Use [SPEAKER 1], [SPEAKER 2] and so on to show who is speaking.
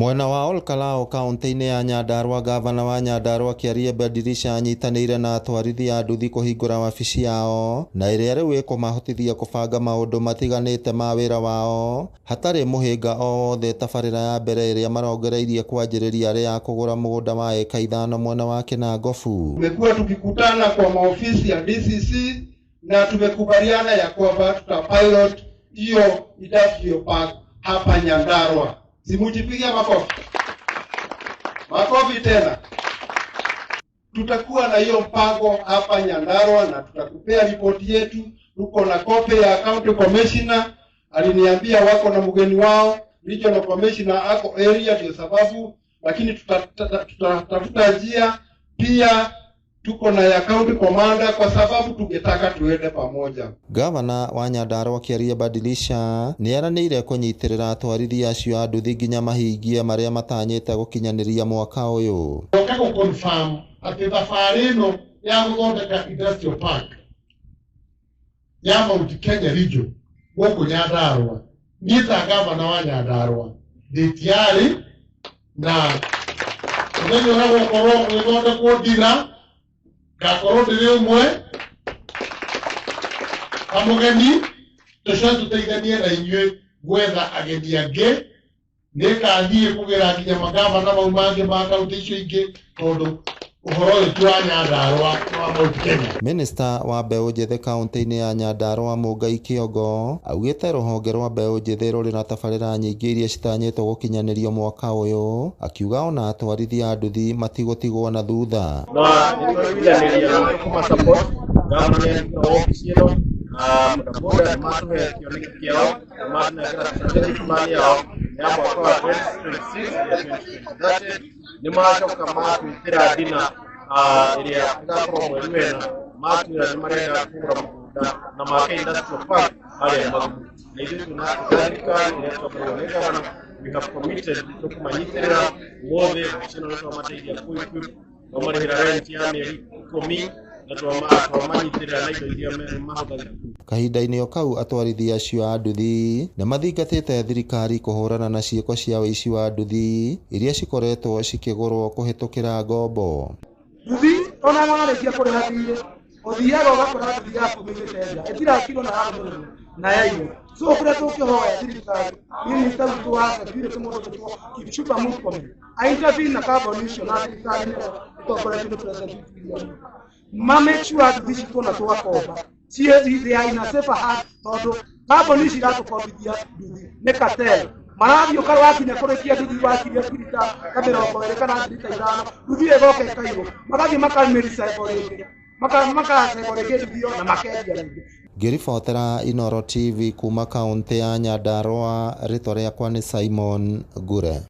[SPEAKER 1] Mwena wa Olkalao kaunti-inĩ ya Nyandarua, gavana wa Nyandarua Kĩarĩa Badilisha anyitanĩire na atwarithia a nduthi kũhingũra wabici yao na ĩrĩa rĩu ĩkũmahotithia kũbanga maũndũ matiganĩte ma wĩra wao hatarĩ mũhĩnga o wothe. Tabarĩra ya mbere ĩrĩa marongereirie kwanjĩrĩria arĩ ya kũgũra mũgũnda wa eka 5 mwena wa Kinangofu.
[SPEAKER 2] Tumekuwa tukikutana kwa maofisi ya DCC na tumekubaliana ya kwamba tutapilot hiyo industrial park hapa Nyandarua. Simujipigia makofi. Makofi tena. Tutakuwa na hiyo mpango hapa Nyandarua na tutakupea ripoti yetu. Tuko na kopi ya county commissioner, aliniambia wako na mgeni wao, regional commissioner ako area, ndio sababu, lakini tutatafuta njia pia. Tuko na ya county commander kwa sababu tungetaka tuende pamoja.
[SPEAKER 1] Gavana wa Nyandarua Kĩarĩa Badilisha nĩeranĩire kũnyitĩrĩra atwarithia acio a nduthi nginya mahingie marĩa matanyĩte gũkinyanĩria mwaka ũyũ.
[SPEAKER 3] Ndoka confirm atĩ thabarĩ ĩno ya gũthondeka industrial park ya Mount Kenya region gũkũ Nyandarua, niĩ ta gavana wa Nyandarua ndĩtiarĩ na mũthenya ũrĩa gũkorwo gũthondekwo ndira gakorwo ndĩrĩ ũmwe kamũgeni tũcoke tũteithanie na inyuĩ gwetha ageni angĩ. Nĩngathiĩ kũgera nginya magavana mau mangĩ ma kaunti icio ingĩ tondũ ũhoro ũyũ ti wa Nyandarua wa Mount Kenya.
[SPEAKER 1] Minista wa mbeũ njĩthĩ kaunti-inĩ ya Nyandarua Mũngai Kĩongo augĩte rũhonge rwa mbeũ njĩthĩ rũrĩ na tabarĩra nyingĩ iria citanyĩtwo gũkinyanĩrio mwaka ũyũ, akiuga ona atwarithia a nduthi matigũtigwo na thutha.
[SPEAKER 4] Nĩtũreganĩria kuma support government office ĩno bodaboda nĩmatũhe kĩoneki kĩao na matũnengera strategic plan yao ya mwaka wa 2026 nĩmacoka matwĩtĩra ndina ĩrĩa ĩgakorwo mweri wena, matwĩra nĩmarenda kũgũra mũgũnda na make industrial park harĩa Magumu, na ithuĩ tuna thirikari ĩrĩa twakorwo nĩ gavana, we have committed tũkũmanyitĩrĩra wothe cino nĩtwamateithia kũequip, twamarĩhĩra rent ya mĩeri 10 na twamanyitĩrĩra na indo iria mahũthagĩra.
[SPEAKER 1] Kahinda-inĩ o kau atwarithia acio a nduthi nĩmathingatĩte thirikari kũhũrana na ciĩko cia ũici wa nduthi iria cikoretwo cikĩgũrwo kũhĩtũkĩra ngombo.
[SPEAKER 5] Nduthi ona marĩkia kũrĩha thirĩ ũthiaga ũgakora nduthi yaku mĩgĩtenja ĩtirakirwo na handũ na yaiywo. So kũrĩa tũkĩhoya thirikari minista witũ wa security mũndũ witũ Kipchumba Murkomen aintervene na carbon issue na thirikari ĩtongoretio nĩ President William. Make sure nduthi citũ na twakomba they are in a safer hand tondũ carbon issue iratũkombithia nduthi nĩ cartel. Marathiĩ ũkarwakinya kũrĩkia nduthi wakiria kirita ka 20 kana 5 nduthi ĩgoka ĩkaiywo, magathiĩ makamĩrecycle rĩngĩ makarecycle rĩngĩ nduthi na makendia rĩngĩ.
[SPEAKER 1] Ngĩribotera Inooro TV kuma kaunti ya Nyandarua, rĩtwa rĩakwa nĩ Simon Ngure.